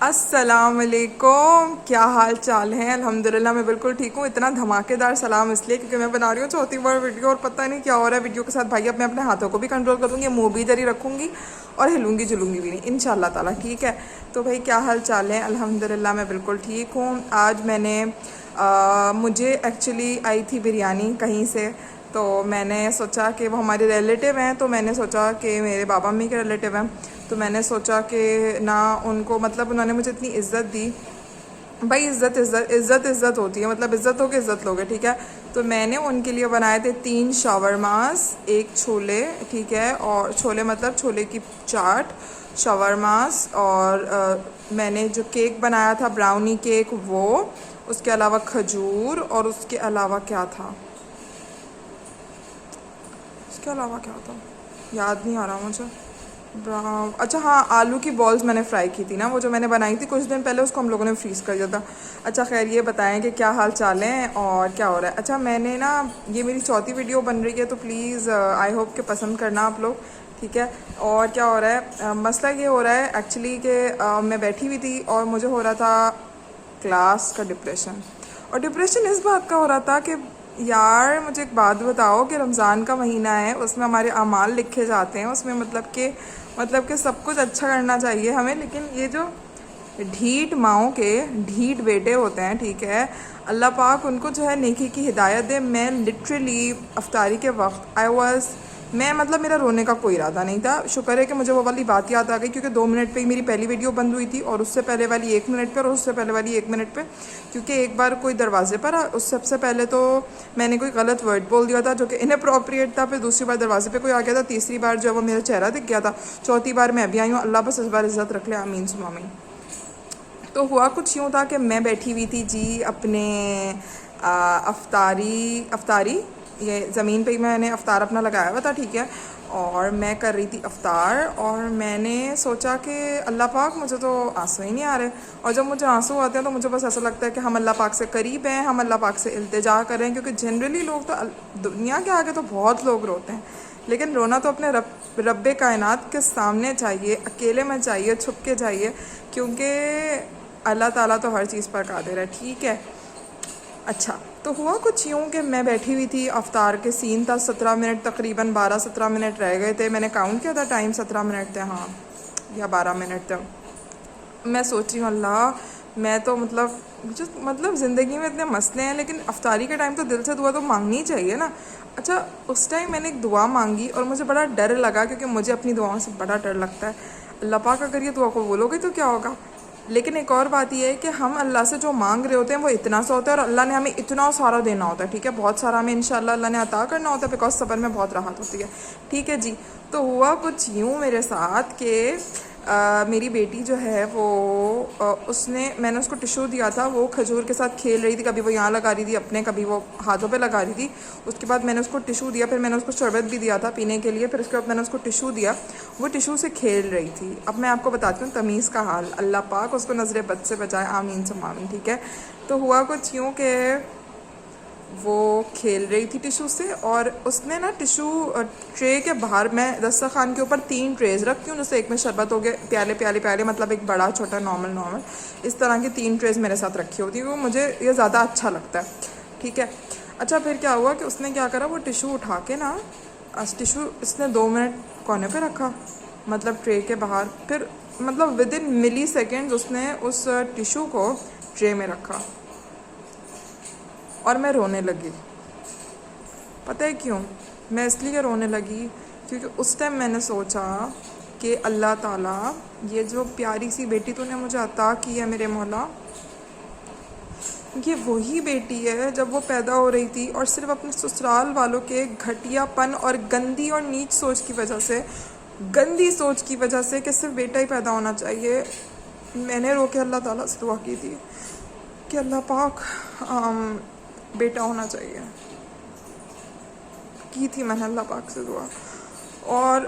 السلام علیکم، کیا حال چال ہیں؟ الحمدللہ میں بالکل ٹھیک ہوں۔ اتنا دھماکے دار سلام اس لیے کیونکہ میں بنا رہی ہوں چوتھی بار ویڈیو اور پتہ نہیں کیا ہو رہا ہے ویڈیو کے ساتھ۔ بھائی اب میں اپنے ہاتھوں کو بھی کنٹرول کروں گی، منہ بھی ادھر ہی رکھوں گی اور ہلوں گی جلوں گی بھی نہیں انشاءاللہ تعالیٰ، ٹھیک ہے؟ تو بھائی کیا حال چال ہے؟ الحمدللہ میں بالکل ٹھیک ہوں۔ آج میں نے مجھے ایکچولی آئی تھی بریانی کہیں سے، تو میں نے سوچا کہ وہ ہمارے ریلیٹیو ہیں، تو میں نے سوچا کہ میرے بابا امی کے ریلیٹیو ہیں، تو میں نے سوچا کہ نہ ان کو مطلب انہوں نے مجھے اتنی عزت دی۔ بھائی عزت ہوتی ہے، مطلب عزت ہو کے عزت لوگے، ٹھیک ہے؟ تو میں نے ان کے لیے بنائے تھے 3 شاورماز، 1 چھولے، ٹھیک ہے؟ اور چھولے مطلب چھولے کی چاٹ، شاورماز، اور میں نے جو کیک بنایا تھا براؤنی کیک وہ، اس کے علاوہ کھجور، اور اس کے علاوہ کیا تھا، یاد نہیں آ رہا مجھے۔ اچھا ہاں، آلو کی بالز میں نے فرائی کی تھی نا، وہ جو میں نے بنائی تھی کچھ دن پہلے، اس کو ہم لوگوں نے فریز کر دیا تھا۔ اچھا خیر، یہ بتائیں کہ کیا حال چال ہیں اور کیا ہو رہا ہے؟ اچھا میں نے نا، یہ میری چوتھی ویڈیو بن رہی ہے، تو پلیز آئی ہوپ کہ پسند کرنا آپ لوگ، ٹھیک ہے؟ اور کیا ہو رہا ہے، مسئلہ یہ ہو رہا ہے ایکچولی کہ میں بیٹھی ہوئی تھی اور مجھے ہو رہا تھا کلاس کا ڈپریشن، اور ڈپریشن اس بات کا ہو رہا تھا کہ یار مجھے ایک بات بتاؤ کہ رمضان کا مہینہ ہے، اس میں ہمارے اعمال لکھے جاتے ہیں، اس میں مطلب کہ سب کچھ اچھا کرنا چاہیے ہمیں، لیکن یہ جو ڈھیٹ ماؤں کے ڈھیٹ بیٹے ہوتے ہیں، ٹھیک ہے، اللہ پاک ان کو جو ہے نیکی کی ہدایت دے۔ میں لٹرلی افطاری کے وقت مطلب میرا رونے کا کوئی ارادہ نہیں تھا۔ شکر ہے کہ مجھے وہ والی بات یاد آ گئی، کیونکہ 2 منٹ پہ ہی میری پہلی ویڈیو بند ہوئی تھی، اور اس سے پہلے والی 1 منٹ پہ، اور اس سے پہلے والی 1 منٹ پہ، کیونکہ ایک بار کوئی دروازے پر اس سب سے پہلے تو میں نے کوئی غلط ورڈ بول دیا تھا جو کہ اناپروپریٹ تھا، پھر دوسری بار دروازے پہ کوئی آ گیا تھا، تیسری بار جو وہ میرا چہرہ دکھ گیا تھا، چوتھی بار میں ابھی آئی ہوں۔ اللہ بس اس بار عزت رکھ لے، آمین ثم آمین۔ تو ہوا کچھ یوں تھا کہ میں بیٹھی ہوئی تھی جی اپنے افطاری، یہ زمین پہ ہی میں نے افطار اپنا لگایا ہوا تھا، ٹھیک ہے؟ اور میں کر رہی تھی افطار، اور میں نے سوچا کہ اللہ پاک مجھے تو آنسو ہی نہیں آ رہے، اور جب مجھے آنسو آتے ہیں تو مجھے بس ایسا لگتا ہے کہ ہم اللہ پاک سے قریب ہیں، ہم اللہ پاک سے التجا کریں، کیونکہ جنرلی لوگ تو دنیا کے آگے تو بہت لوگ روتے ہیں، لیکن رونا تو اپنے رب کائنات کے سامنے چاہیے، اکیلے میں چاہیے، چھپ کے چاہیے، کیونکہ اللہ تعالیٰ تو ہر چیز پر قادر ہے، ٹھیک ہے؟ اچھا تو ہوا کچھ یوں کہ میں بیٹھی ہوئی تھی، افطار کے سین تھا، 17 منٹ تقریباً 12-17 منٹ رہ گئے تھے، میں نے کاؤنٹ کیا تھا ٹائم، 17 منٹ تھے، ہاں یا 12 منٹ تھے۔ میں سوچ رہی ہوں اللہ، میں تو مطلب زندگی میں اتنے مسئلے ہیں، لیکن افطاری کے ٹائم تو دل سے دعا تو مانگنی چاہیے نا۔ اچھا اس ٹائم میں نے ایک دعا مانگی اور مجھے بڑا ڈر لگا، کیونکہ مجھے اپنی دعاؤں سے بڑا ڈر لگتا ہے۔ اللہ پاک اگر یہ دعا قبول ہو گئی تو کیا ہوگا؟ لیکن ایک اور بات یہ ہے کہ ہم اللہ سے جو مانگ رہے ہوتے ہیں وہ اتنا سا ہوتا ہے، اور اللہ نے ہمیں اتنا سارا دینا ہوتا ہے، ٹھیک ہے؟ بہت سارا ہمیں انشاءاللہ اللہ نے عطا کرنا ہوتا ہے، بیکاز صبر میں بہت راحت ہوتی ہے، ٹھیک ہے جی؟ تو ہوا کچھ یوں میرے ساتھ کہ میری بیٹی جو ہے وہ میں نے اس کو ٹشو دیا تھا، وہ کھجور کے ساتھ کھیل رہی تھی، کبھی وہ یہاں لگا رہی تھی اپنے، کبھی وہ ہاتھوں پہ لگا رہی تھی۔ اس کے بعد میں نے اس کو ٹشو دیا، پھر میں نے اس کو شربت بھی دیا تھا پینے کے لیے، پھر اس کے بعد میں نے اس کو ٹشو دیا، وہ ٹشو سے کھیل رہی تھی۔ اب میں آپ کو بتاتی ہوں تمیز کا حال، اللہ پاک اس کو نظر بد سے بچائے، آمین ثم آمین، ٹھیک ہے؟ تو ہوا کچھ یوں کہ وہ کھیل رہی تھی ٹشو سے، اور اس نے نا ٹشو ٹرے کے باہر، میں دسترخوان کے اوپر 3 ٹریز رکھتی ہوں، جیسے ایک میں شربت ہو گئے، پیالے، مطلب ایک بڑا چھوٹا نارمل، اس طرح کی 3 ٹریز میرے ساتھ رکھی ہوتی ہیں، وہ مجھے یہ زیادہ اچھا لگتا ہے، ٹھیک ہے؟ اچھا پھر کیا ہوا کہ اس نے کیا کرا، وہ ٹشو اٹھا کے نا، ٹشو اس نے 2 منٹ کونے پہ رکھا، مطلب ٹرے کے باہر، پھر مطلب ودن ملی سیکنڈ اس نے اس ٹشو کو ٹرے میں رکھا، اور میں رونے لگی۔ پتہ ہے کیوں؟ میں اس لیے رونے لگی کیونکہ اس ٹائم میں نے سوچا کہ اللہ تعالیٰ، یہ جو پیاری سی بیٹی تو نے مجھے عطا کی ہے میرے مولا، یہ وہی بیٹی ہے جب وہ پیدا ہو رہی تھی، اور صرف اپنے سسرال والوں کے گھٹیا پن اور گندی اور نیچ سوچ کی وجہ سے کہ صرف بیٹا ہی پیدا ہونا چاہیے، میں نے رو کے اللہ تعالیٰ سے دعا کی تھی کہ اللہ پاک بیٹا ہونا چاہیے، کی تھی میں نے اللہ پاک سے دعا۔ اور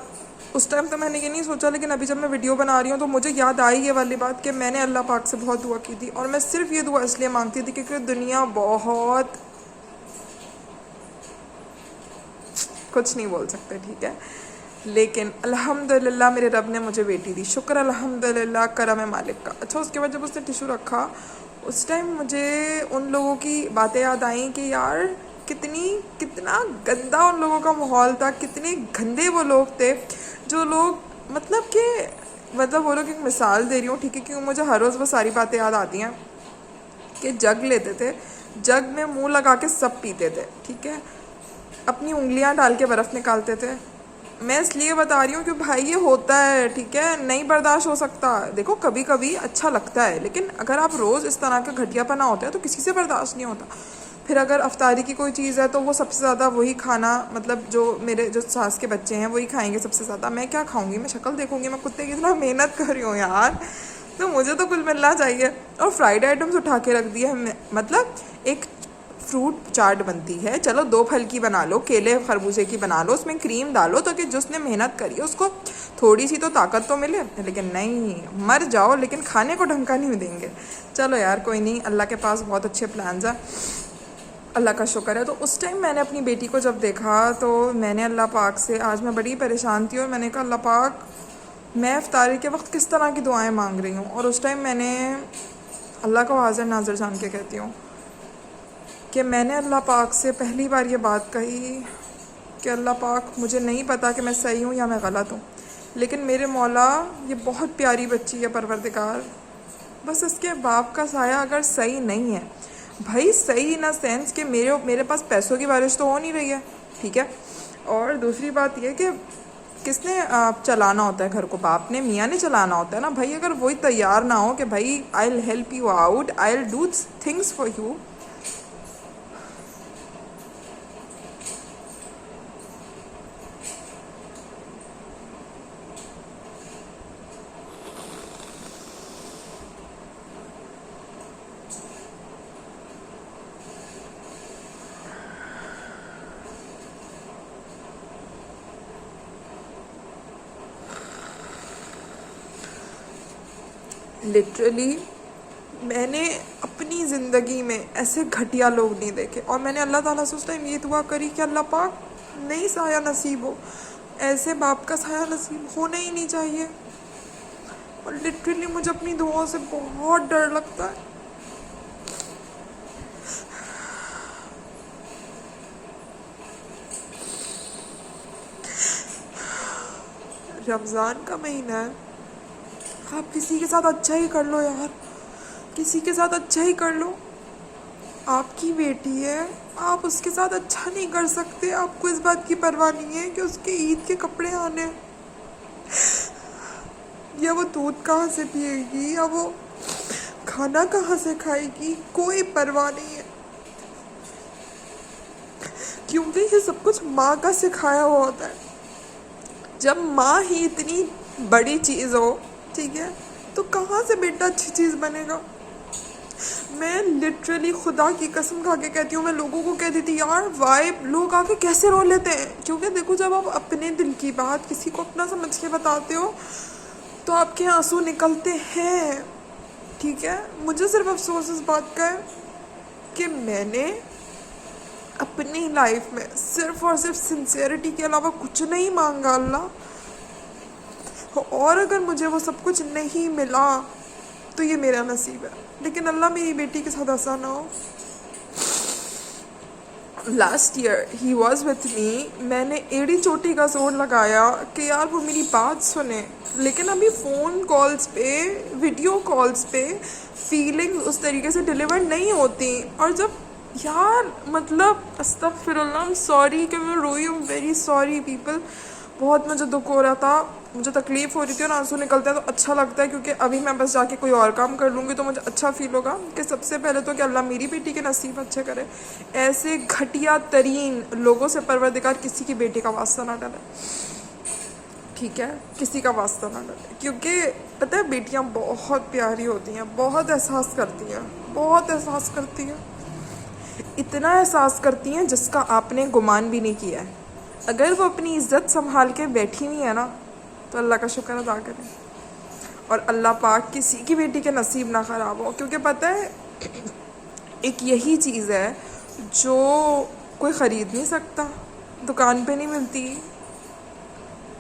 اس ٹائم تو میں نے یہ نہیں سوچا، لیکن ابھی جب میں ویڈیو بنا رہی ہوں تو مجھے یاد آئی یہ والی بات کہ میں نے اللہ پاک سے بہت دعا کی تھی، اور میں صرف یہ دعا اس لیے مانگتی تھی کیونکہ دنیا بہت کچھ نہیں بول سکتے، ٹھیک ہے؟ لیکن الحمدللہ میرے رب نے مجھے بیٹی دی، شکر الحمدللہ، کرم ہے مالک کا۔ اچھا، اس کے بعد جب اس نے ٹیشو رکھا، اس ٹائم مجھے ان لوگوں کی باتیں یاد آئیں کہ یار کتنا گندا ان لوگوں کا ماحول تھا، کتنے گندے وہ لوگ تھے جو لوگ مطلب وہ لوگ، ایک مثال دے رہی ہوں ٹھیک ہے، کیونکہ مجھے ہر روز وہ ساری باتیں یاد آتی ہیں کہ جگ لیتے تھے، جگ میں منہ لگا کے سب پیتے تھے، ٹھیک ہے، اپنی انگلیاں ڈال کے برف نکالتے تھے۔ میں اس لیے بتا رہی ہوں کہ بھائی یہ ہوتا ہے، ٹھیک ہے، نہیں برداشت ہو سکتا۔ دیکھو کبھی کبھی اچھا لگتا ہے، لیکن اگر آپ روز اس طرح کا گھٹیا پنا ہوتا ہے تو کسی سے برداشت نہیں ہوتا۔ پھر اگر افطاری کی کوئی چیز ہے تو وہ سب سے زیادہ وہی کھانا، مطلب جو میرے جو ساس کے بچے ہیں وہی کھائیں گے سب سے زیادہ۔ میں کیا کھاؤں گی؟ میں شکل دیکھوں گی؟ میں کتے کی اتنا محنت کر رہی ہوں یار، تو مجھے تو کچھ ملنا چاہیے۔ اور فرائیڈ آئٹمس اٹھا کے رکھ دیا ہے، مطلب ایک فروٹ چاٹ بنتی ہے، چلو 2 پھل کی بنا لو، کیلے خربوزے کی بنا لو، اس میں کریم ڈالو تاکہ جس نے محنت کری ہے اس کو تھوڑی سی تو طاقت تو ملے، لیکن نہیں، مر جاؤ لیکن کھانے کو ڈھنگ کا نہیں دیں گے۔ چلو یار کوئی نہیں، اللہ کے پاس بہت اچھے پلانز ہیں، اللہ کا شکر ہے۔ تو اس ٹائم میں نے اپنی بیٹی کو جب دیکھا تو میں نے اللہ پاک سے، آج میں بڑی پریشان تھی اور میں نے کہا اللہ پاک میں افطاری کے وقت کس طرح کی دعائیں مانگ رہی ہوں۔ اور اس ٹائم میں نے اللہ کو حاضر ناظر جان کے کہتی ہوں کہ میں نے اللہ پاک سے پہلی بار یہ بات کہی کہ اللہ پاک مجھے نہیں پتا کہ میں صحیح ہوں یا میں غلط ہوں، لیکن میرے مولا یہ بہت پیاری بچی ہے پروردگار، بس اس کے باپ کا سایہ اگر صحیح نہیں ہے، بھائی صحیح ان سینس کہ میرے پاس پیسوں کی بارش تو ہو نہیں رہی ہے، ٹھیک ہے، اور دوسری بات یہ کہ کس نے چلانا ہوتا ہے گھر کو؟ باپ نے، میاں نے چلانا ہوتا ہے نا بھائی۔ اگر وہی تیار نہ ہو کہ بھائی I will help you out, I will do things for you, literally میں نے اپنی زندگی میں ایسے گھٹیا لوگ نہیں دیکھے، اور میں نے اللہ تعالیٰ سے اس ٹائم یہ دعا کری کہ اللہ پاک نہیں سایہ نصیب ہو، ایسے باپ کا سایہ نصیب ہونا ہی نہیں چاہیے۔ اور لٹرلی مجھے اپنی دعاؤں سے بہت ڈر لگتا ہے۔ رمضان کا مہینہ ہے، آپ کسی کے ساتھ اچھا ہی کر لو یار، کسی کے ساتھ اچھا ہی کر لو۔ آپ کی بیٹی ہے، آپ اس کے ساتھ اچھا نہیں کر سکتے، آپ کو اس بات کی پرواہ نہیں ہے کہ اس کے عید کے کپڑے آنے، یا وہ دودھ کہاں سے پیے گی، یا وہ کھانا کہاں سے کھائے گی، کوئی پرواہ نہیں ہے، کیونکہ یہ سب کچھ ماں کا سکھایا ہوا ہوتا ہے۔ جب ماں ہی اتنی بڑی چیز ہو، ٹھیک ہے، تو کہاں سے بیٹا اچھی چیز بنے گا؟ میں لٹرلی خدا کی قسم کھا کے کہتی ہوں، میں لوگوں کو کہتی تھی یار وائی لوگ آ کے کیسے رو لیتے ہیں، کیونکہ دیکھو جب آپ اپنے دل کی بات کسی کو اپنا سمجھ کے بتاتے ہو تو آپ کے آنسو نکلتے ہیں، ٹھیک ہے۔ مجھے صرف افسوس اس بات کا ہے کہ میں نے اپنی لائف میں صرف اور صرف سنسیئرٹی کے علاوہ کچھ نہیں مانگا اللہ، اور اگر مجھے وہ سب کچھ نہیں ملا تو یہ میرا نصیب ہے، لیکن اللہ میری بیٹی کے ساتھ ایسا نہ ہو۔ لاسٹ ایئر ہی واز وتھ می، میں نے ایڑی چوٹی کا زور لگایا کہ یار وہ میری بات سنے، لیکن ابھی فون کالز پہ، ویڈیو کالز پہ فیلنگ اس طریقے سے ڈیلیور نہیں ہوتی۔ اور جب یار مطلب استغفر اللہ، I'm سوری کہ میں روئی ہوں، ویری سوری پیپل، بہت مجھے دکھ ہو رہا تھا، مجھے تکلیف ہو رہی تھی، اور آنسو نکلتے ہیں تو اچھا لگتا ہے، کیونکہ ابھی میں بس جا کے کوئی اور کام کر لوں گی تو مجھے اچھا فیل ہوگا کہ سب سے پہلے تو کہ اللہ میری بیٹی کے نصیب اچھے کرے، ایسے گھٹیا ترین لوگوں سے پروردگار کسی کی بیٹی کا واسطہ نہ ڈالے، ٹھیک ہے، کسی کا واسطہ نہ ڈالے، کیونکہ پتہ ہے بیٹیاں بہت پیاری ہوتی ہیں، بہت احساس کرتی ہیں، بہت احساس کرتی ہیں، اتنا احساس کرتی ہیں جس کا آپ نے گمان بھی نہیں کیا ہے۔ اگر وہ اپنی عزت سنبھال کے بیٹھی ہوئی ہے نا تو اللہ کا شکر ادا کریں، اور اللہ پاک کسی کی بیٹی کے نصیب نہ خراب ہو، کیونکہ پتہ ہے ایک یہی چیز ہے جو کوئی خرید نہیں سکتا، دکان پہ نہیں ملتی،